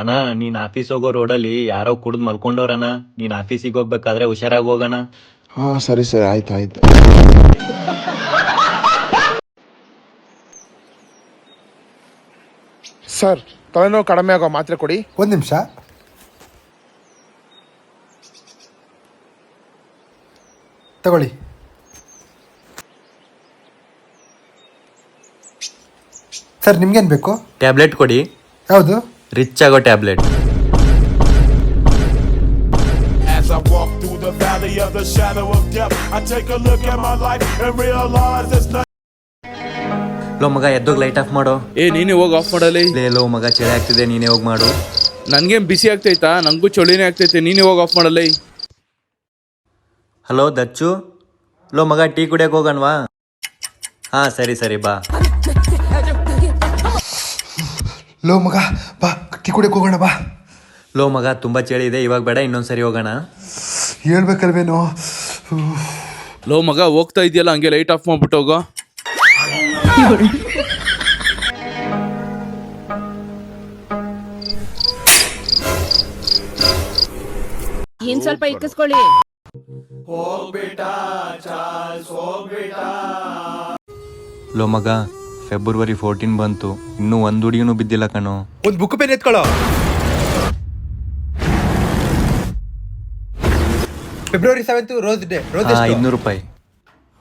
ಅಣ್ಣ ನೀನ್ ಆಫೀಸ್ ಹೋಗೋ ರೋಡಲ್ಲಿ ಯಾರೋ ಕುಡ್ದು ಮಲ್ಕೊಂಡವ್ರಣ್ಣ. ನೀನ್ ಆಫೀಸಿಗೆ ಹೋಗ್ಬೇಕಾದ್ರೆ ಹುಷಾರಾಗಿ ಹೋಗಣ. ಹಾ ಸರಿ ಸರಿ, ಆಯ್ತು ಆಯ್ತು. ಸರ್, ತಲೆನೋವು ಕಡಿಮೆ ಆಗೋ ಮಾತ್ರೆ ಕೊಡಿ. ಒಂದು ನಿಮಿಷ. ತಗೊಳ್ಳಿ. ಸರ್, ನಿಮ್ಗೇನು ಬೇಕು? ಟ್ಯಾಬ್ಲೆಟ್ ಕೊಡಿ. ಯಾವುದು? ರಿಚ್ ಆಗೋ tablet. As I walk through the valley of the shadow of death, I take a look at my life and realize there's nothing. Low ಮಗ, ಎದ್ದೋಗ್ ಲೈಟ್ ಆಫ್ ಮಾಡೋ. ನೀನೇ ಹೋಗಿ ಆಫ್ ಮಾಡಲಿ. ಲೋ ಮಗ, ಚಳಿ ಆಗ್ತಿದೆ, ನೀನೇ ಹೋಗಿ ಮಾಡು. ನನ್ಗೇನ್ ಬಿಸಿ ಆಗ್ತೈತಾ? ನಂಗೂ ಚಳಿನೇ ಆಗ್ತೈತೆ, ನೀನೇ ಹೋಗಿ ಆಫ್ ಮಾಡಲಿ. ಹಲೋ ದಚ್ಚು. ಲೋ ಮಗ, ಟೀ ಕುಡಿಯಕ್ ಹೋಗಣ್ವಾ? ಹಾ ಸರಿ ಸರಿ, ಬಾ. ಲೋ ಮಗ, ಬಾ ಟೀ ಕುಡಿಯಕ್ಕೆ ಹೋಗೋಣ ಬಾ. ಲೋ ಮಗ, ತುಂಬಾ ಚಳಿ ಇದೆ, ಇವಾಗ ಬೇಡ, ಇನ್ನೊಂದ್ಸರಿ ಹೋಗೋಣ. ಹೇಳ್ಬೇಕಲ್ವೇನೋ. ಲೋ ಮಗ, ಹೋಗ್ತಾ ಇದೆಯಲ್ಲ ಹಂಗೆ ಲೈಟ್ ಆಫ್ ಮಾಡ್ಬಿಟ್ಟು ಹೋಗೋ. ಇನ್ ಸ್ವಲ್ಪ ಇಕ್ಕಿಸ್ಕೊಳ್ಳಿ. ಲೋ ಮಗ, ಫೆಬ್ರವರಿ 14 ಬಂತು, ಇನ್ನೂ ಒಂದ್ ಹುಡುಗಿನೂ ಬಿದ್ದಿಲ್ಲ ಕಣೋ. ಒಂದು ಬುಕ್ ಪೆನ್ ಎತ್ಕೊಳ್ಳೋ. February 7 rose day. ರೋಸ್ 500 ರೂಪಾಯಿ.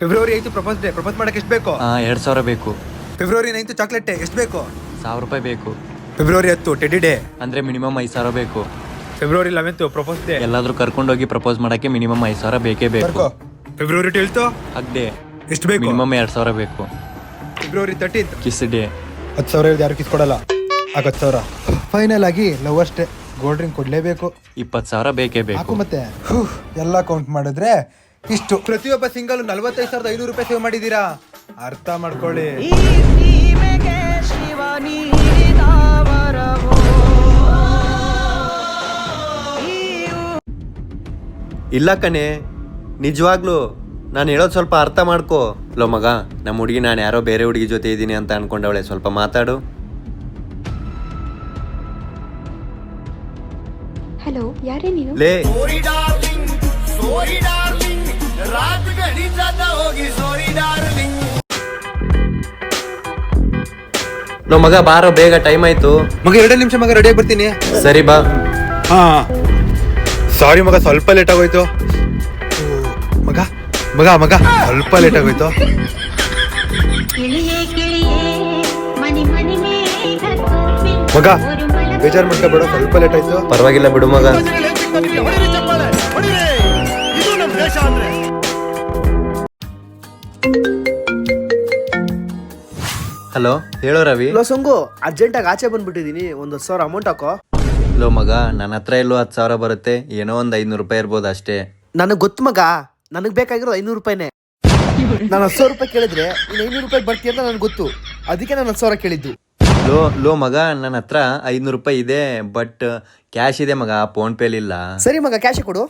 February 8 propose day. ಪ್ರಪೋಸ್ ಮಾಡಕ್ಕೆ ಎಷ್ಟು ಬೇಕು? 2000 ಬೇಕು. February 9 chocolate day. ಎಷ್ಟು ಬೇಕು? 1000 ರೂಪಾಯಿ ಬೇಕು. February 10 teddy day. ಅಂದ್ರೆ ಮಿನಿಮಮ್ 5000 ಬೇಕು. February 11 propose day. ಎಲ್ಲಾದ್ರೂ ಕರ್ಕೊಂಡೋಗಿ ಪ್ರಪೋಸ್ ಮಾಡಕ್ಕೆ ಮಿನಿಮಮ್ 5000 ಬೇಕೇ ಬೇಕು. ಫೆಬ್ರವರಿ 12 ಅಗ್ಡೇ ಎಷ್ಟು ಬೇಕು? ಮಿನಿಮಮ್ 2000 ಬೇಕು. February 13 kiss day. 10,000 ಯಾರು ಕಿಸ್ಕೊಡಲ್ಲ. 10,000 ಫೈನಲ್ ಆಗಿ ಲವರ್ಸ್ ಡೇ. ಗೋಲ್ಡ್ ಡ್ರಿಂಕ್ ಕೊಡ್ಲೇಬೇಕು. 20,000 ಬೇಕೇ ಬೇಕು. ಹಾಕು ಮತ್ತೆ. ಎಲ್ಲ ಕೌಂಟ್ ಮಾಡಿದ್ರೆ ಇಷ್ಟು. ಪ್ರತಿಯೊಬ್ಬ ಸಿಂಗಲ್ 45,500 ರೂಪಾಯಿ ಸೇವ್ ಮಾಡಿದೀರಾ. ಅರ್ಥ ಮಾಡ್ಕೊಳ್ಳಿ. ಇಲ್ಲ ಕಣೆ, ನಿಜವಾಗ್ಲು ನಾನು ಹೇಳೋದು ಸ್ವಲ್ಪ ಅರ್ಥ ಮಾಡ್ಕೋ. ಲೋ ಮಗ, ನಮ್ಮ ಹುಡುಗಿ ನಾನು ಯಾರೋ ಬೇರೆ ಹುಡುಗಿ ಜೊತೆ ಇದ್ದೀನಿ ಅಂತ ಅನ್ಕೊಂಡವಳೆ, ಸ್ವಲ್ಪ ಮಾತಾಡು. ಹಲೋ, ಯಾರೇ ನೀನು? ಲೇ, ಲೋ ಮಗ, ಬಾರೋ ಬೇಗ, ಟೈಮ್ ಆಯ್ತು. ಮಗ 2 ನಿಮಿಷ ಮಗ, ರೆಡಿಯಾಗಿ ಬರ್ತೀನಿ. ಸರಿ ಬಾ. ಹಾ ಸಾರಿ ಮಗ, ಸ್ವಲ್ಪ ಲೇಟ್ ಆಗೋಯ್ತು. ಮಗ ಮಗ ಮಗ ಸ್ವಲ್ಪ ಲೇಟ್ ಆಗೋಯ್ತು. ಮಗ ಬೇಜಾರು ಮಾಡ್ಕೋಬೇಡ, ಸ್ವಲ್ಪ ಲೇಟ್ ಆಯ್ತು. ಪರವಾಗಿಲ್ಲ ಬಿಡು ಮಗ. ಹಲೋ, ಹೇಳೋ ರವಿ. ಲೋ ಸಂಗು, ಅರ್ಜೆಂಟಾಗಿ ಆಚೆ ಬಂದ್ಬಿಟ್ಟಿದೀನಿ, ಒಂದು 10,000 ಅಮೌಂಟ್ ಹಾಕೋ. ಲೋ ಮಗ, ನನ್ನ ಹತ್ರ ಎಲ್ಲೋ 10,000 ಬರುತ್ತೆ, ಏನೋ ಒಂದು 500 ರೂಪಾಯಿ ಇರ್ಬೋದು ಅಷ್ಟೇ. ನನಗೆ ಗೊತ್ತು ಮಗ, ನನಗೆ ಬೇಕಾಗಿರೋದು 500 ರೂಪಾಯಿನೇ. ನಾನು 10,000 ರೂಪಾಯಿ ಕೇಳಿದ್ರೆ ನೀನು 500 ರೂಪಾಯಿ ಬರ್ತೀಯ ಅಂತ ನನಗೆ ಗೊತ್ತು, ಅದಕ್ಕೆ ನಾನು 10,000 ಕೇಳಿದ್ದು. ಲೋ ಮಗ, ನನ್ನ ಹತ್ರ 500 ರೂಪಾಯಿ ಇದೆ, ಬಟ್ ಕ್ಯಾಶ್ ಇದೆ ಮಗ, ಫೋನ್ ಪೇಲಿ ಇಲ್ಲ. ಸರಿ ಮಗ, ಕ್ಯಾಶ್ ಕೊಡು.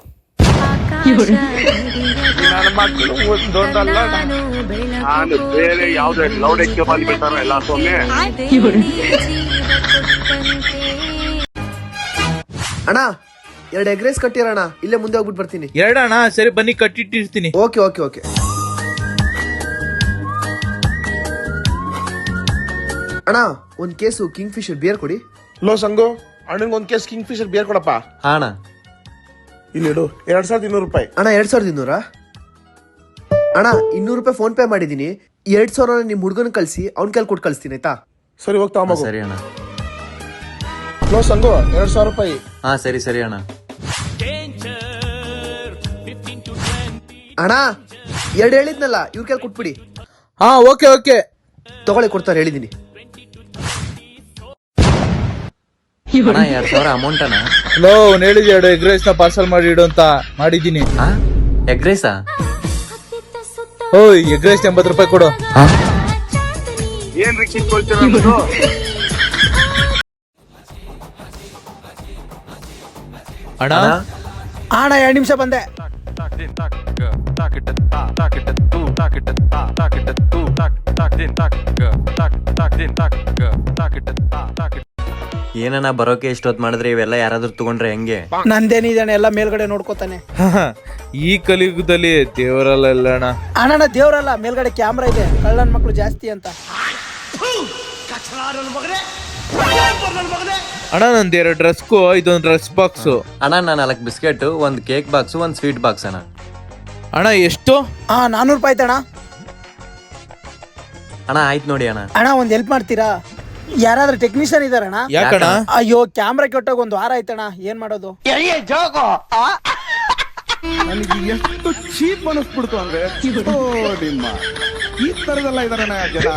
ನಾನು ಬೇರೆ ಯಾವ್ದು ಲೌಡ್ ಎಕ್ಕೆ ಬಂದ್ಬಿಡ್ತಾರ ಎಲ್ಲ ಸೊನ್ನೆ. ಅಣ್ಣ 2 ಎಗ್ ರೈಸ್ ಕಟ್ಟಿರೋಣ, ಇಲ್ಲೇ ಮುಂದೆ ಹೋಗ್ಬಿಟ್ಟು ಬರ್ತೀನಿ. 2 ಅಣ್ಣ, ಸರಿ ಬನ್ನಿ, ಕಟ್ಟಿಟ್ಟಿರ್ತೀನಿ. Okay okay okay. ಅಣ್ಣ, ಒಂದು ಕೇಸು ಕಿಂಗ್ ಫಿಶರ್ ಬಿಯರ್ ಕೊಡಿ. ಲೋ ಸಂಗು, ಅಣ್ಣಂಗೆ ಒಂದು ಕೇಸ್ ಕಿಂಗ್ ಫಿಶರ್ ಬಿಯರ್ ಕೊಡಪ್ಪ. ಹಾ ಅಣ್ಣ. ಇಲ್ಲಿಡು 2,200 ರೂಪಾಯಿ. ಅಣ್ಣ 2,200? ಅಣ್ಣ 200 ರೂಪಾಯಿ ಫೋನ್ ಪೇ ಮಾಡಿದೀನಿ. 2,000 ನಿಮ್ ಹುಡುಗನ ಕಳ್ಸಿ, ಅವ್ನ ಕೈಲಿ ಕೊಟ್ಟು ಕಳಿಸ್ತೀನಿ, ಆಯ್ತಾ? ಸರಿ, ಹೋಗ್ತಾ ಮಗು. ಸರಿ ಅಣ್ಣ. ಲೋ ಸಂಗು, 2,000 ರೂಪಾಯಿ. ಹಾ ಸರಿ ಸರಿ ಅಣ್ಣ. ಅಣ್ಣ 2 ಹೇಳಿದ್ನಲ್ಲ, ಇವ್ರ ಕೈಲಿ ಕೊಟ್ಬಿಡಿ. ಹಾ ಓಕೆ ಓಕೆ, ತಗೊಳ್ಳಿ, ಕೊಡ್ತಾರೆ, ಹೇಳಿದೀನಿ. ಅಣ್ಣ 2000 ಅಮೌಂಟ್ ಅಣ್ಣ. ಲೋ ಹೇಳಿದ್ದೆ 2 ಎಗ್ ರೈಸ್ ನ ಪಾರ್ಸಲ್ ಮಾಡಿ ಇಡು ಅಂತ ಮಾಡಿದ್ದೀನಿ. ಎಗ್ ರೈಸಾ? ಓಯ್, ಎಗ್ ರೈಸ್ 80 ರೂಪಾಯಿ ಕೊಡು. ಏನ್ ರಿಕ್ಷಿಸ್ಕೊಳ್ತೀರ? ಅಣ್ಣ ಅಣ್ಣ 2 ನಿಮಿಷ ಬಂದೆ. ಏನನ ಬರೋಕೆ ಇಷ್ಟೊತ್ತು ಮಾಡಿದ್ರೆ ಇವೆಲ್ಲ ಯಾರಾದ್ರೂ ತಗೊಂಡ್ರೆ ಹೆಂಗೆ? ನಂದೇನಿದ್ದಾನೆ ಎಲ್ಲ ಮೇಲ್ಗಡೆ ನೋಡ್ಕೋತಾನೆ. ಈ ಕಲಿಯುಗದಲ್ಲಿ ದೇವರಲ್ಲ ಅಣ್ಣ. ಅಣ್ಣ ದೇವ್ರಲ್ಲ, ಮೇಲ್ಗಡೆ ಕ್ಯಾಮ್ರಾ ಇದೆ, ಕಳ್ಳನ್ ಮಕ್ಳು ಜಾಸ್ತಿ ಅಂತ. ಅಣ್ಣ ನಂದು 2 ಡ್ರೆಸ್ಗೂ ಇದೊಂದು ಡ್ರೆಸ್ ಬಾಕ್ಸು. ಅಣ್ಣ ನಾನು 4 biscuit, 1 cake box, 1 sweet box ಅಣ್ಣ. ಅಣ್ಣ ಎಷ್ಟು? 400 ರೂಪಾಯಿ ಆಯ್ತಣ್ಣ. ಅಣ್ಣ ಆಯ್ತು ನೋಡಿ ಅಣ್ಣ. ಅಣ್ಣ ಒಂದ್ ಹೆಲ್ಪ್ ಮಾಡ್ತೀರಾ? ಯಾರಾದ್ರೂ ಟೆಕ್ನಿಷಿಯನ್ ಇದಾರಣ್ಣ? ಯಾಕಣ್ಣ? ಅಯ್ಯೋ ಕ್ಯಾಮ್ರಾ ಕೆಟ್ಟೋಗ 1 ವಾರ ಆಯ್ತಣ್ಣ, ಏನ್ ಮಾಡೋದು? ನನಗೆ ಎಷ್ಟು ಚೀಪ್ ಅನಿಸ್ಬಿಡ್ತು ಅಂದ್ರೆ ಈ ತರದೆಲ್ಲ ಇದಾರೆ ಜನ.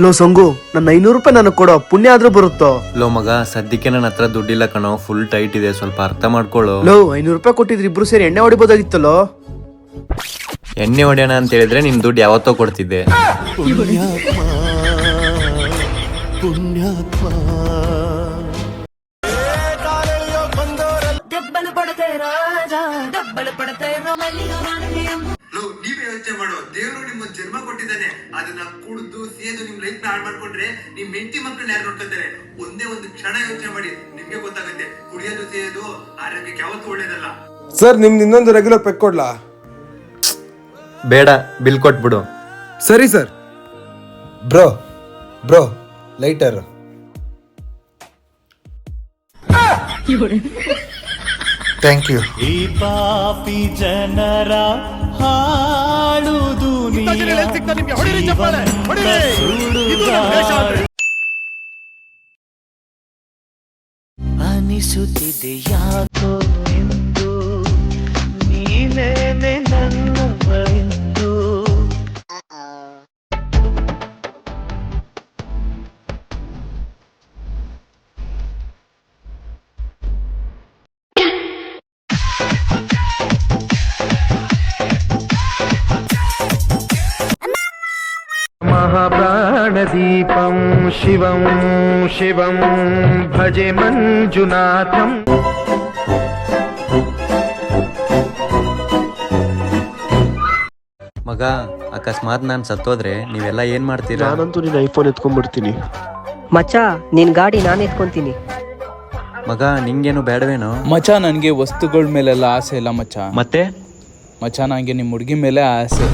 ಲೋ ಸಂಗು, ನನ್ನ 500 ರೂಪಾಯಿ ನನಗೆ ಕೊಡೋ, ಪುಣ್ಯ ಆದ್ರೂ ಬರುತ್ತೋ? ಲೋ ಮಗ, ಸದ್ಯಕ್ಕೆ ನನ್ನ ಹತ್ರ ದುಡ್ಡಿಲ್ಲ ಕಣೋ, ಫುಲ್ ಟೈಟ್ ಇದೆ, ಸ್ವಲ್ಪ ಅರ್ಥ ಮಾಡ್ಕೊಳ್ಳು. ಲೋ 500 ರೂಪಾಯಿ ಕೊಟ್ಟಿದ್ರಿ, ಇಬ್ರು ಸೇರಿ ಎಣ್ಣೆ ಹೊಡಿಬೋದಾಗಿತ್ತಲ್ಲೋ. ಎಣ್ಣೆ ಹೊಡೆಯೋಣ ಅಂತ ಹೇಳಿದ್ರೆ ನಿನ್ ದುಡ್ಡು ಯಾವತ್ತೋ ಕೊಡ್ತಿದ್ದೆ. ನೀವೇ ಯೋಚನೆ ಮಾಡೋ, ದೇವರು ನಿಮ್ಮ ಜನ್ಮ ಕೊಟ್ಟಿದ್ದಾನೆ, ಅದನ್ನ ಕುಡಿದು ಸೇದು ನಿಮ್ ಲೈಫ್ ನ ಹಾಳು ಮಾಡ್ಕೊಂಡ್ರೆ ನಿಮ್ ಹೆಂಡತಿ ಮಕ್ಕಳನ್ನ ಯಾರು ನೋಡ್ಕೊತಾರೆ? ಒಂದೇ ಒಂದು ಕ್ಷಣ ಯೋಚನೆ ಮಾಡಿ, ನಿಮ್ಗೆ ಗೊತ್ತಾಗುತ್ತೆ ಕುಡಿಯೋದು ಸೇಯೋದು ಆರೋಗ್ಯಕ್ಕೆ ಯಾವತ್ತೂ ಒಳ್ಳೇದಲ್ಲ. ಸರ್ ನಿಮ್ದು ಇನ್ನೊಂದು ರೆಗ್ಯುಲರ್ ಪೆಕ್ ಕೊಡ್ಲಾ? ಬೇಡ, ಬಿಲ್ ಕೊಟ್ಬಿಡು. ಸರಿ sir. Bro lighter. Thank you. ಈ ಪಾಪಿ ಜನರ ಹಾಳು ಅನಿಸುತ್ತಿದೆ ಯಾಕೋ ಎಂದು, ನೀನೇನೆ ನನ್ನವರೆಂದು. ಮಹಾಪ್ರಾಣದೀಪಂ ಶಿವಂ ಶಿವಂ ಭಜೆ ಮಂಜುನಾಥಂ. ಮಗ, ಅಕಸ್ಮಾತ್ ನಾನ್ ಸತ್ತೋದ್ರೆ ನೀವೆಲ್ಲ ಏನ್ ಮಾಡ್ತೀರಾ? ನಾನಂತೂ ನಿನ್ನ ಐಫೋನ್ ಎತ್ಕೊಂಡ್ಬಿಡ್ತೀನಿ. ಮಚ್ಚ ನಿನ್ ಗಾಡಿ ನಾನು ಎತ್ಕೊಂತೀನಿ. ಮಗ, ನಿಂಗೇನು ಬೇಡವೇನೋ? ಮಚ್ಚ ನನಗೆ ವಸ್ತುಗಳ ಮೇಲೆಲ್ಲ ಆಸೆ ಇಲ್ಲ ಮಚ್ಚ. ಮತ್ತೆ ಮಚ್ಚ ನಂಗೆ ನಿಮ್ಮ ಹುಡುಗಿ ಮೇಲೆ ಆಸೆ.